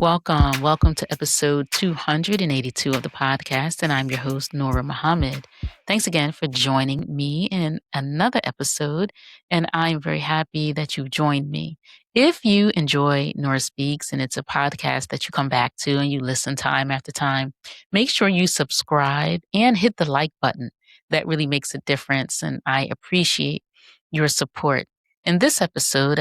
Welcome. Welcome to episode 282 of the podcast. And I'm your host, Nurah Muhammad. Thanks again for joining me in another episode. And I'm very happy that you've joined me. If you enjoy Nurah Speaks and it's a podcast that you come back to and you listen time after time, make sure you subscribe and hit the like button. That really makes a difference. And I appreciate your support. In this episode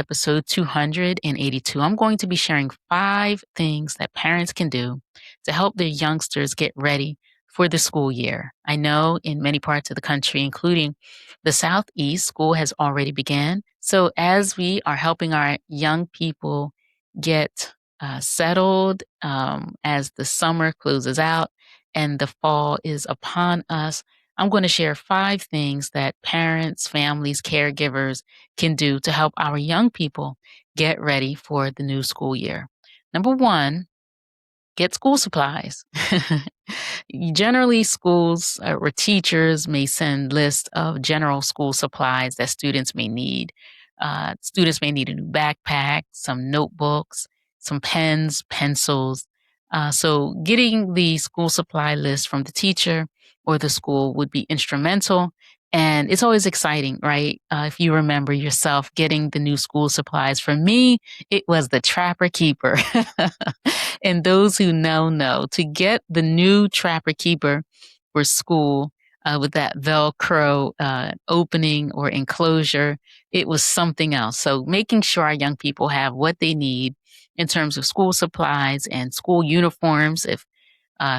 282, I'm going to be sharing 5 things that parents can do to help their youngsters get ready for the school year. I know in many parts of the country, including the Southeast, school has already begun. So as we are helping our young people get settled as the summer closes out and the fall is upon us, I'm going to share 5 things that parents, families, caregivers can do to help our young people get ready for the new school year. Number one, get school supplies. Generally, schools or teachers may send lists of general school supplies that students may need. Students may need a new backpack, some notebooks, some pens, pencils. So getting the school supply list from the teacher or the school would be instrumental. And it's always exciting, right? If you remember yourself getting the new school supplies. For me, it was the Trapper Keeper. And those who know, to get the new Trapper Keeper for school with that Velcro opening or enclosure, it was something else. So making sure our young people have what they need in terms of school supplies and school uniforms, if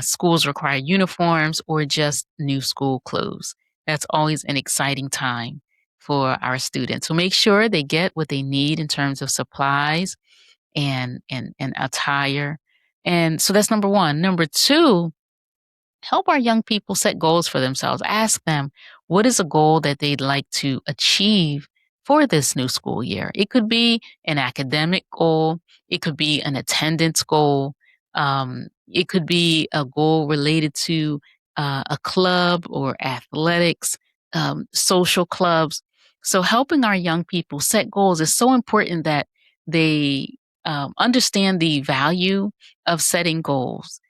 schools require uniforms or just new school clothes. That's always an exciting time for our students. So make sure they get what they need in terms of supplies and attire. And so that's number one. Number two, help our young people set goals for themselves. Ask them, what is a goal that they'd like to achieve for this new school year? It could be an academic goal. It could be an attendance goal. It could be a goal related to a club or athletics, social clubs. So helping our young people set goals is so important that they understand the value of setting goals.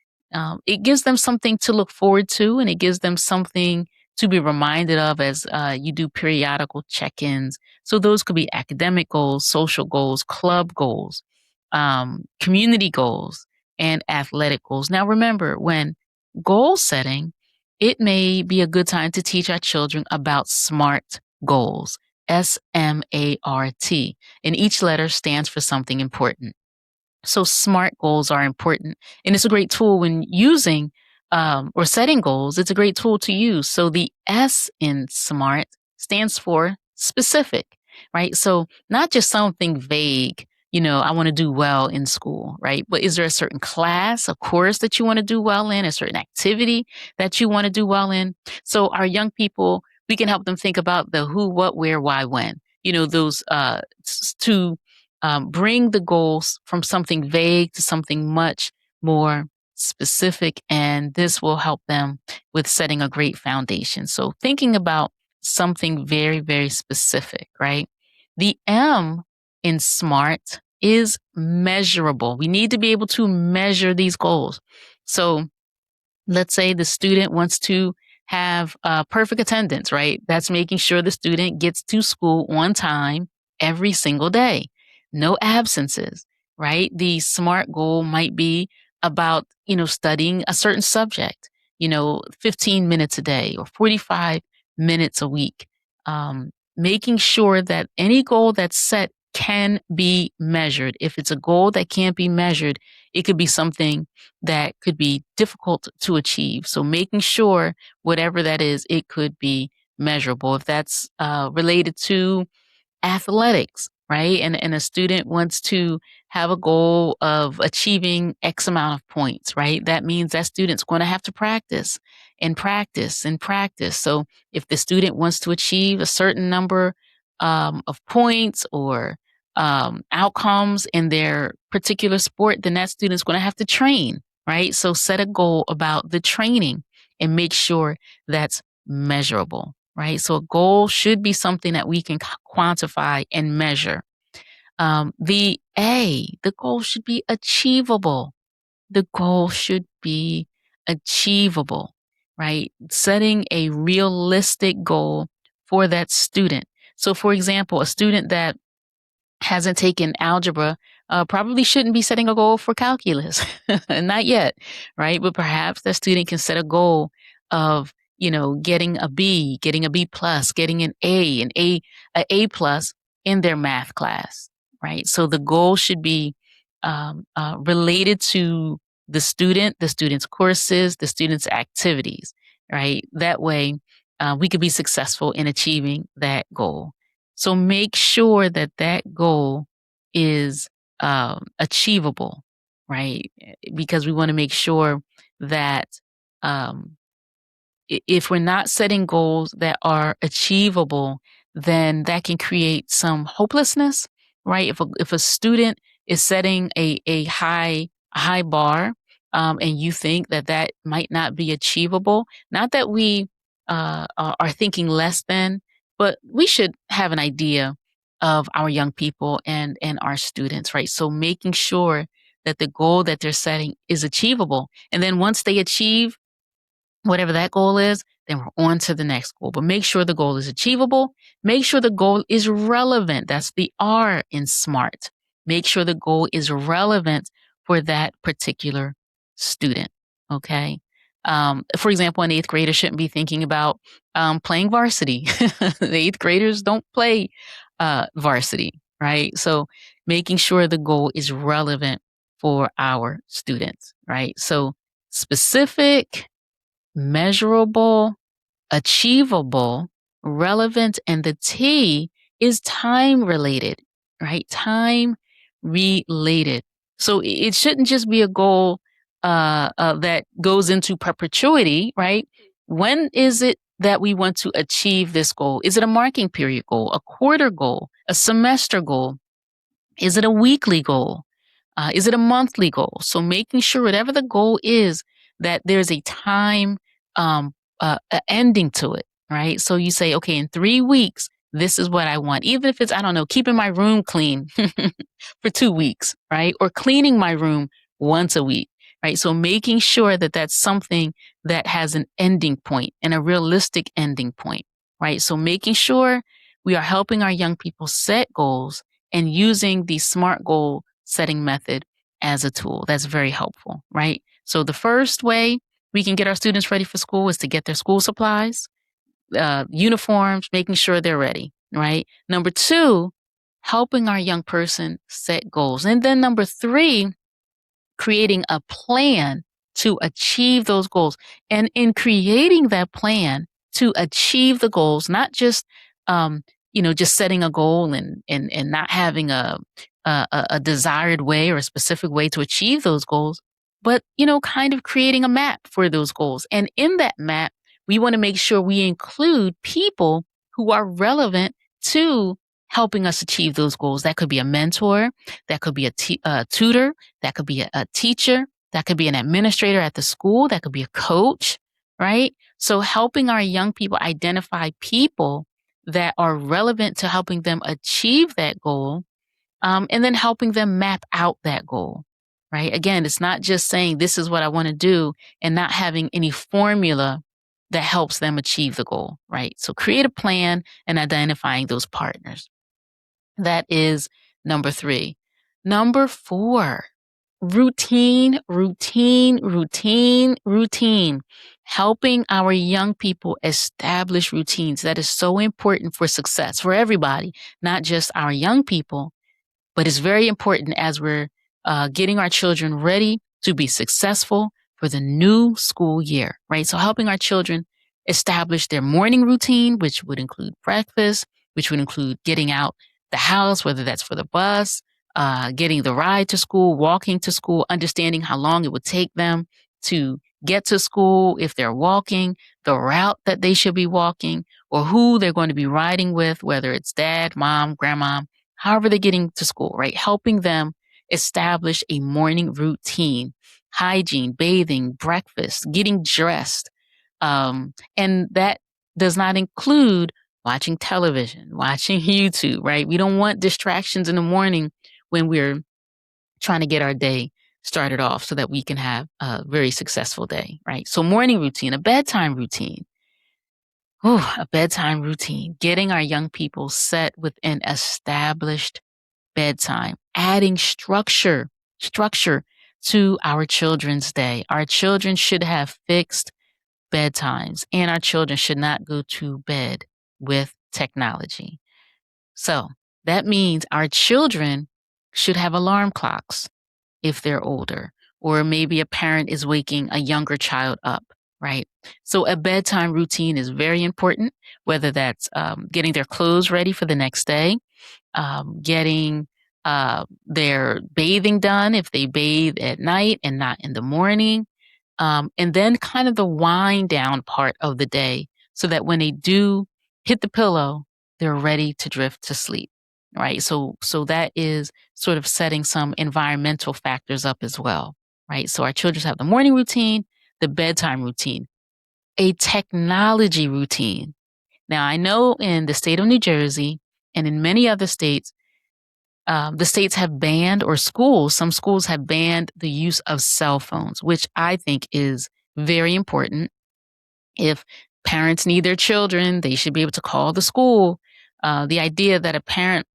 It gives them something to look forward to, and it gives them something to be reminded of as you do periodical check-ins. So those could be academic goals, social goals, club goals, community goals, and athletic goals. Now remember, when goal setting, it may be a good time to teach our children about SMART goals, SMART, and each letter stands for something important. So SMART goals are important, and it's a great tool when using or setting goals. It's a great tool to use. So the S in SMART stands for specific, right? So not just something vague, I want to do well in school, right? But is there a certain class, a course that you want to do well in, a certain activity that you want to do well in? So our young people, we can help them think about the who, what, where, why, when, those to bring the goals from something vague to something much more specific, and this will help them with setting a great foundation. So thinking about something very, very specific, right? The M in SMART is measurable. We need to be able to measure these goals. So let's say the student wants to have perfect attendance, right? That's making sure the student gets to school on time every single day. No absences, right? The SMART goal might be about, studying a certain subject, 15 minutes a day or 45 minutes a week. Making sure that any goal that's set can be measured. If it's a goal that can't be measured, it could be something that could be difficult to achieve. So making sure whatever that is, it could be measurable. If that's related to athletics, right? And a student wants to have a goal of achieving X amount of points, right? That means that student's going to have to practice and practice and practice. So if the student wants to achieve a certain number of points or outcomes in their particular sport, then that student's going to have to train, right? So set a goal about the training and make sure that's measurable, right? So a goal should be something that we can quantify and measure. The goal should be achievable, the goal should be achievable, right? Setting a realistic goal for that student. So, for example, a student that hasn't taken algebra probably shouldn't be setting a goal for calculus. Not yet, right? But perhaps that student can set a goal of, getting a B plus, getting an A plus in their math class, right? So the goal should be related to the student's courses, the student's activities, right? That way, we could be successful in achieving that goal. So make sure that that goal is achievable, right? Because we want to make sure that um, if we're not setting goals that are achievable, then that can create some hopelessness, right? If a student is setting a high bar, and you think that that might not be achievable, not that we are thinking less than, but we should have an idea of our young people and our students, right? So making sure that the goal that they're setting is achievable, and then once they achieve whatever that goal is, then we're on to the next goal. But make sure the goal is achievable. Make sure the goal is relevant. That's the R in SMART. Make sure the goal is relevant for that particular student. Okay. For example, an eighth grader shouldn't be thinking about playing varsity. The eighth graders don't play varsity, right? So making sure the goal is relevant for our students, right? So specific, measurable, achievable, relevant, and the T is time related, right? Time related. So it shouldn't just be a goal that goes into perpetuity, right? When is it that we want to achieve this goal? Is it a marking period goal, a quarter goal, a semester goal? Is it a weekly goal? Is it a monthly goal? So making sure whatever the goal is, that there's a time ending to it, right? So you say, okay, in 3 weeks, this is what I want. Even if it's, I don't know, keeping my room clean for 2 weeks, right? Or cleaning my room once a week, right? So making sure that that's something that has an ending point and a realistic ending point, right? So making sure we are helping our young people set goals and using the SMART goal setting method as a tool. That's very helpful, right? So the first way we can get our students ready for school is to get their school supplies, uniforms, making sure they're ready, right? Number two, helping our young person set goals. And then number three, creating a plan to achieve those goals. And in creating that plan to achieve the goals, not just just setting a goal and not having a desired way or a specific way to achieve those goals, but kind of creating a map for those goals. And in that map, we want to make sure we include people who are relevant to helping us achieve those goals. That could be a mentor, that could be a tutor, that could be a teacher, that could be an administrator at the school, that could be a coach, right? So helping our young people identify people that are relevant to helping them achieve that goal, and then helping them map out that goal, right? Again, it's not just saying this is what I want to do and not having any formula that helps them achieve the goal, right? So create a plan and identifying those partners. That is number three. Number four, routine, routine, routine, routine. Helping our young people establish routines. That is so important for success for everybody, not just our young people, but it's very important as we're getting our children ready to be successful for the new school year, right? So helping our children establish their morning routine, which would include breakfast, which would include getting out the house, whether that's for the bus, getting the ride to school, walking to school, understanding how long it would take them to get to school if they're walking, the route that they should be walking, or who they're going to be riding with, whether it's dad, mom, grandma, however they're getting to school, right? Helping them establish a morning routine, hygiene, bathing, breakfast, getting dressed. And that does not include watching television, watching YouTube, right? We don't want distractions in the morning when we're trying to get our day started off so that we can have a very successful day, right? So morning routine, a bedtime routine. A bedtime routine, getting our young people set with an established bedtime, adding structure to our children's day. Our children should have fixed bedtimes, and our children should not go to bed with technology. So that means our children should have alarm clocks if they're older, or maybe a parent is waking a younger child up, right? So a bedtime routine is very important, whether that's getting their clothes ready for the next day, getting their bathing done if they bathe at night and not in the morning, and then kind of the wind down part of the day so that when they do hit the pillow, they're ready to drift to sleep, right? So that is sort of setting some environmental factors up as well, right? So our children have the morning routine, the bedtime routine, a technology routine. Now, I know in the state of New Jersey and in many other states, the states have banned, or some schools have banned the use of cell phones, which I think is very important. If parents need their children, they should be able to call the school. The idea that a parent,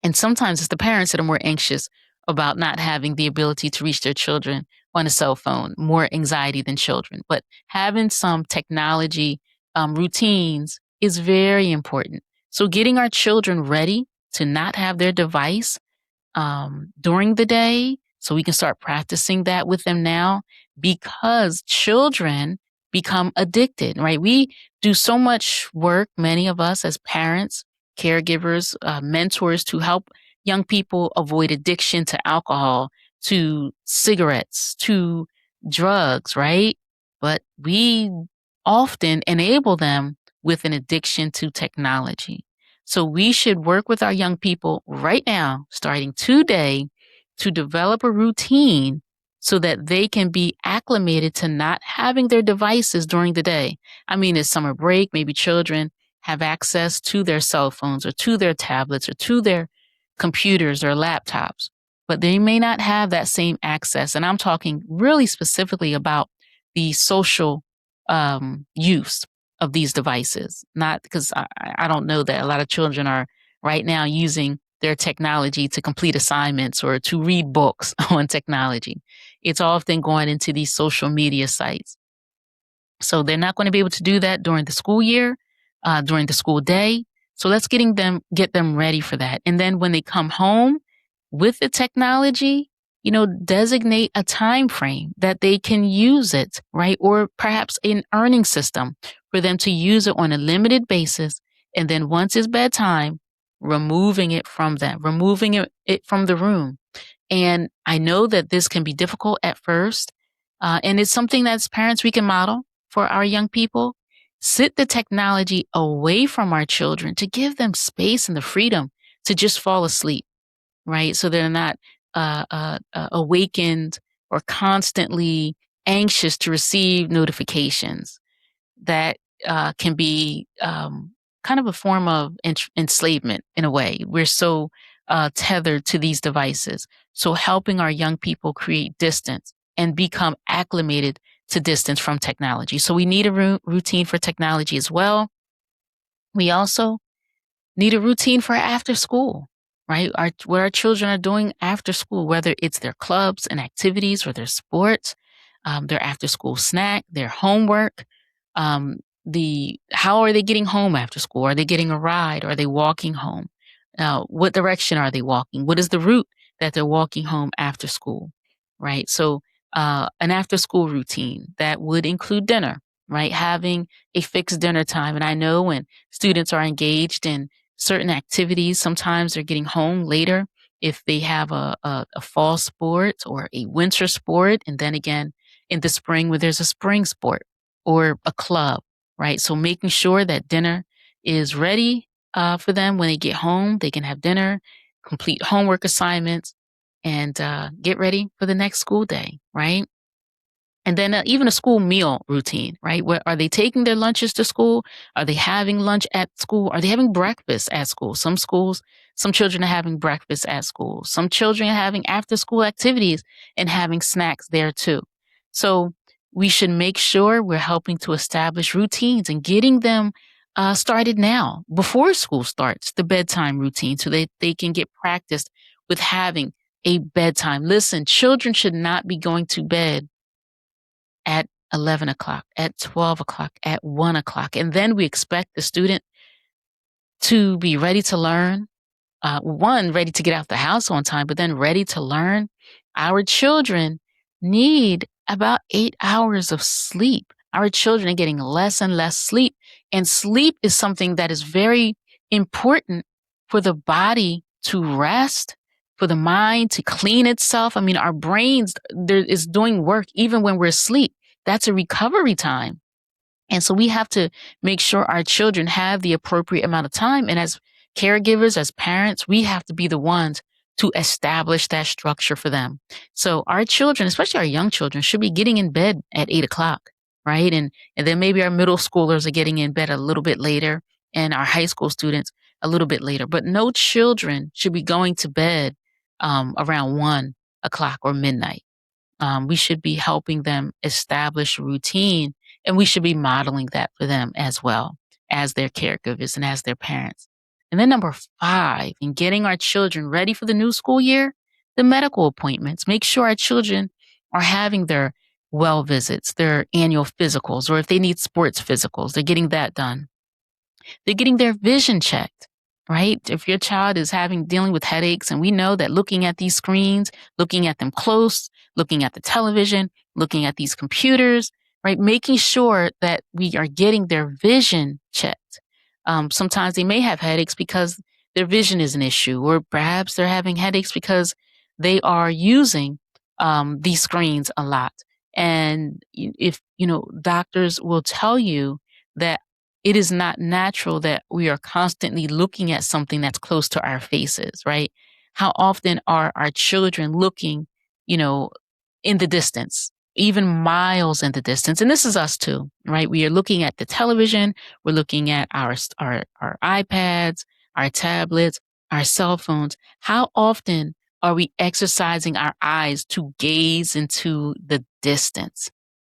and sometimes it's the parents that are more anxious about not having the ability to reach their children on a cell phone, more anxiety than children. But having some technology routines is very important. So getting our children ready to not have their device during the day so we can start practicing that with them now, because children become addicted, right? We do so much work, many of us as parents, caregivers, mentors, to help young people avoid addiction to alcohol, to cigarettes, to drugs, right? But we often enable them with an addiction to technology. So we should work with our young people right now, starting today, to develop a routine so that they can be acclimated to not having their devices during the day. I mean, it's summer break, maybe children have access to their cell phones or to their tablets or to their computers or laptops, but they may not have that same access. And I'm talking really specifically about the social use of these devices. Not because I don't know that a lot of children are right now using their technology to complete assignments or to read books on technology. It's often going into these social media sites. So they're not going to be able to do that during the school year, during the school day. So let's get them ready for that. And then when they come home with the technology, designate a time frame that they can use it, right? Or perhaps an earning system for them to use it on a limited basis. And then once it's bedtime, removing it from them, removing it from the room. And I know that this can be difficult at first. And it's something that as parents we can model for our young people. Sit the technology away from our children to give them space and the freedom to just fall asleep, right? So they're not awakened or constantly anxious to receive notifications. That can be kind of a form of enslavement in a way. We're so tethered to these devices. So helping our young people create distance and become acclimated to distance from technology. So we need a routine for technology as well. We also need a routine for after school, right? What our children are doing after school, whether it's their clubs and activities or their sports, their after school snack, their homework, how are they getting home after school? Are they getting a ride? Are they walking home? What direction are they walking? What is the route that they're walking home after school, right? So an after school routine that would include dinner, right? Having a fixed dinner time. And I know when students are engaged in certain activities, sometimes they're getting home later if they have a fall sport or a winter sport. And then again, in the spring where there's a spring sport or a club, right? So making sure that dinner is ready for them when they get home. They can have dinner, complete homework assignments, and get ready for the next school day, right? And then even a school meal routine, right? Where are they taking their lunches to school? Are they having lunch at school? Are they having breakfast at school? Some schools Some children are having breakfast at school. Some children are having after school activities and having snacks there too. So we should make sure we're helping to establish routines and getting them started now before school starts, the bedtime routine, so they can get practiced with having a bedtime. Listen, children should not be going to bed at 11 o'clock, at 12 o'clock, at 1 o'clock. And then we expect the student to be ready to learn, one, ready to get out the house on time, but then ready to learn. Our children need about 8 hours of sleep. Our children are getting less and less sleep. And sleep is something that is very important for the body to rest, for the mind to clean itself. I mean, our brains is doing work even when we're asleep. That's a recovery time. And so we have to make sure our children have the appropriate amount of time. And as caregivers, as parents, we have to be the ones to establish that structure for them. So our children, especially our young children, should be getting in bed at 8 o'clock, right? And then maybe our middle schoolers are getting in bed a little bit later, and our high school students a little bit later. But no children should be going to bed around 1 o'clock or midnight. We should be helping them establish a routine, and we should be modeling that for them as well as their caregivers and as their parents. And then number 5, in getting our children ready for the new school year, the medical appointments. Make sure our children are having their well visits, their annual physicals, or if they need sports physicals, they're getting that done. They're getting their vision checked, right? If your child is dealing with headaches, and we know that looking at these screens, looking at them close, looking at the television, looking at these computers, right? Making sure that we are getting their vision checked. Sometimes they may have headaches because their vision is an issue, or perhaps they're having headaches because they are using these screens a lot. And if, doctors will tell you that it is not natural that we are constantly looking at something that's close to our faces, right? How often are our children looking, in the distance, even miles in the distance? And this is us too, right? We are looking at the television. We're looking at our iPads, our tablets, our cell phones. How often are we exercising our eyes to gaze into the distance,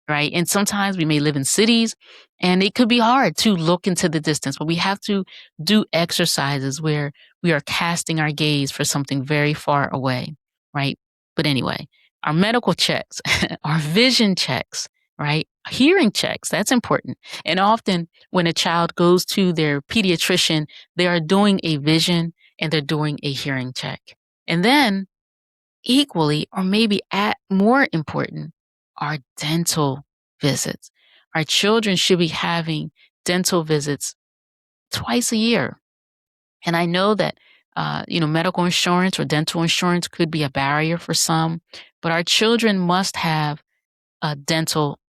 right? And sometimes we may live in cities, and it could be hard to look into the distance, but we have to do exercises where we are casting our gaze for something very far away, right? But anyway, our medical checks, our vision checks, right? Hearing checks, that's important. And often when a child goes to their pediatrician, they are doing a vision and they're doing a hearing check. And then equally, or maybe more important, are dental visits. Our children should be having dental visits twice a year. And I know that, medical insurance or dental insurance could be a barrier for some, but our children must have dental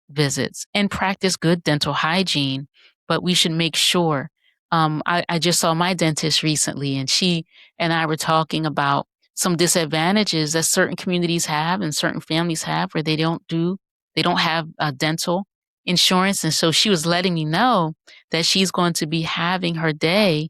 visits and practice good dental hygiene. But we should make sure. I just saw my dentist recently, and she and I were talking about some disadvantages that certain communities have and certain families have where they don't have dental insurance. And so she was letting me know that she's going to be having her day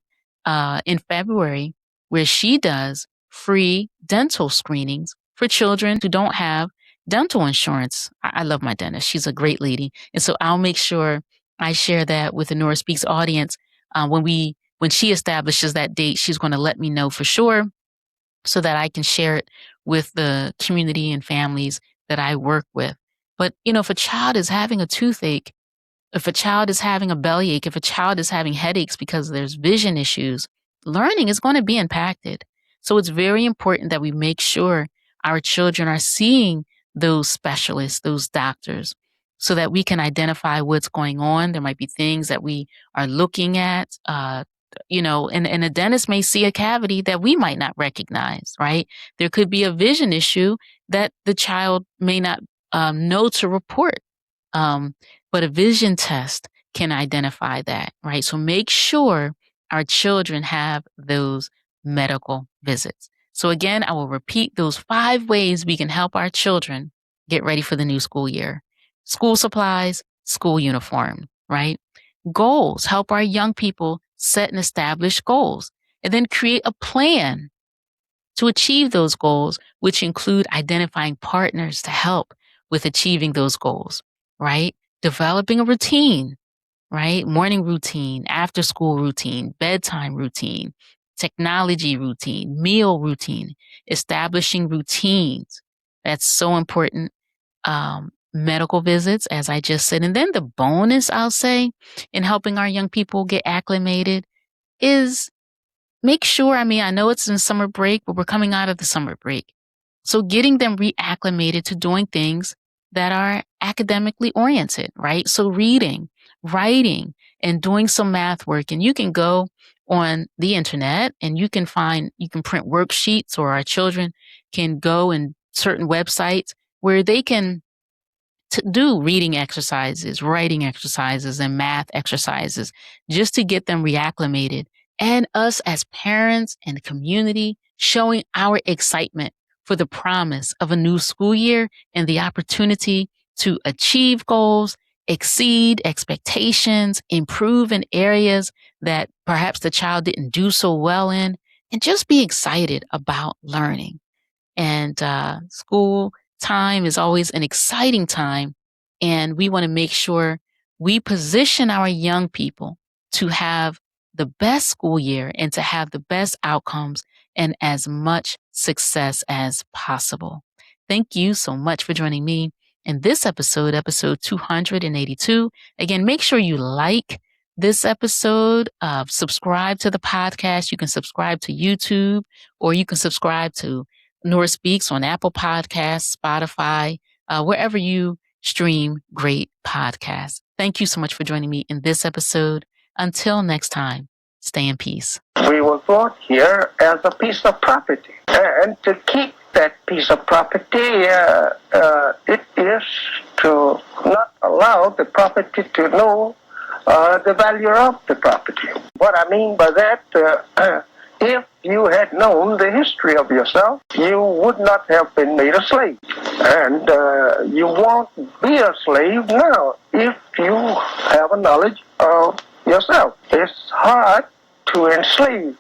in February where she does free dental screenings for children who don't have dental insurance. I love my dentist. She's a great lady. And so I'll make sure I share that with the Nurah Speaks audience. When she establishes that date, she's going to let me know for sure so that I can share it with the community and families that I work with. But, if a child is having a toothache, if a child is having a bellyache, if a child is having headaches because there's vision issues, learning is going to be impacted. So it's very important that we make sure our children are seeing those specialists, those doctors, so that we can identify what's going on. There might be things that we are looking at, and a dentist may see a cavity that we might not recognize, right? There could be a vision issue that the child may not know to report. But a vision test can identify that, right? So make sure our children have those medical visits. So again, I will repeat those 5 ways we can help our children get ready for the new school year. School supplies, school uniform, right? Goals, help our young people set and establish goals. and then create a plan to achieve those goals, which include identifying partners to help with achieving those goals, right? Developing a routine, right? Morning routine, after school routine, bedtime routine, technology routine, meal routine, establishing routines. That's so important. Medical visits, as I just said. And then the bonus, I'll say, in helping our young people get acclimated is make sure, I know it's in summer break, but we're coming out of the summer break. So getting them reacclimated to doing things that are academically oriented, right? So reading, writing, and doing some math work. And you can go on the internet and you can print worksheets, or our children can go in certain websites where they can to do reading exercises, writing exercises, and math exercises just to get them reacclimated. And us as parents and the community showing our excitement for the promise of a new school year and the opportunity to achieve goals, exceed expectations, improve in areas that perhaps the child didn't do so well in, and just be excited about learning. And school time is always an exciting time. And we want to make sure we position our young people to have the best school year and to have the best outcomes and as much success as possible. Thank you so much for joining me in this episode 282. Again, make sure you like this episode, subscribe to the podcast. You can subscribe to YouTube, or you can subscribe to Nurah Speaks on Apple Podcasts, Spotify, wherever you stream great podcasts. Thank you so much for joining me in this episode. Until next time, stay in peace. We were brought here as a piece of property. And to keep that piece of property, it is to not allow the property to know the value of the property. What I mean by that, if you had known the history of yourself, you would not have been made a slave. And you won't be a slave now if you have a knowledge of yourself. It's hard to enslave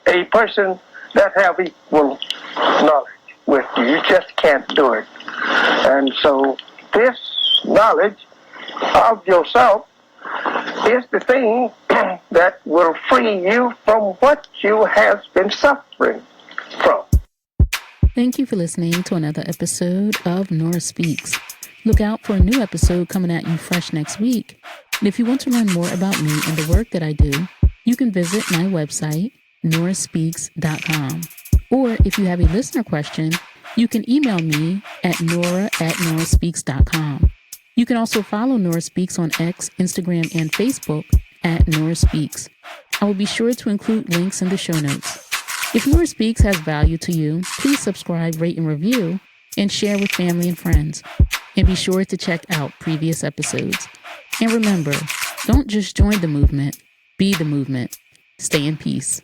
a person that have equal knowledge with you. You just can't do it. And so this knowledge of yourself is the thing that will free you from what you have been suffering from. Thank you for listening to another episode of Nurah Speaks. Look out for a new episode coming at you fresh next week. And if you want to learn more about me and the work that I do, you can visit my website, NurahSpeaks.com. Or if you have a listener question, you can email me at Nurah@NurahSpeaks.com. You can also follow Nurah Speaks on X, Instagram, and Facebook at Nurah Speaks. I will be sure to include links in the show notes. If Nurah Speaks has value to you, please subscribe, rate, and review, and share with family and friends. And be sure to check out previous episodes. And remember, don't just join the movement, be the movement. Stay in peace.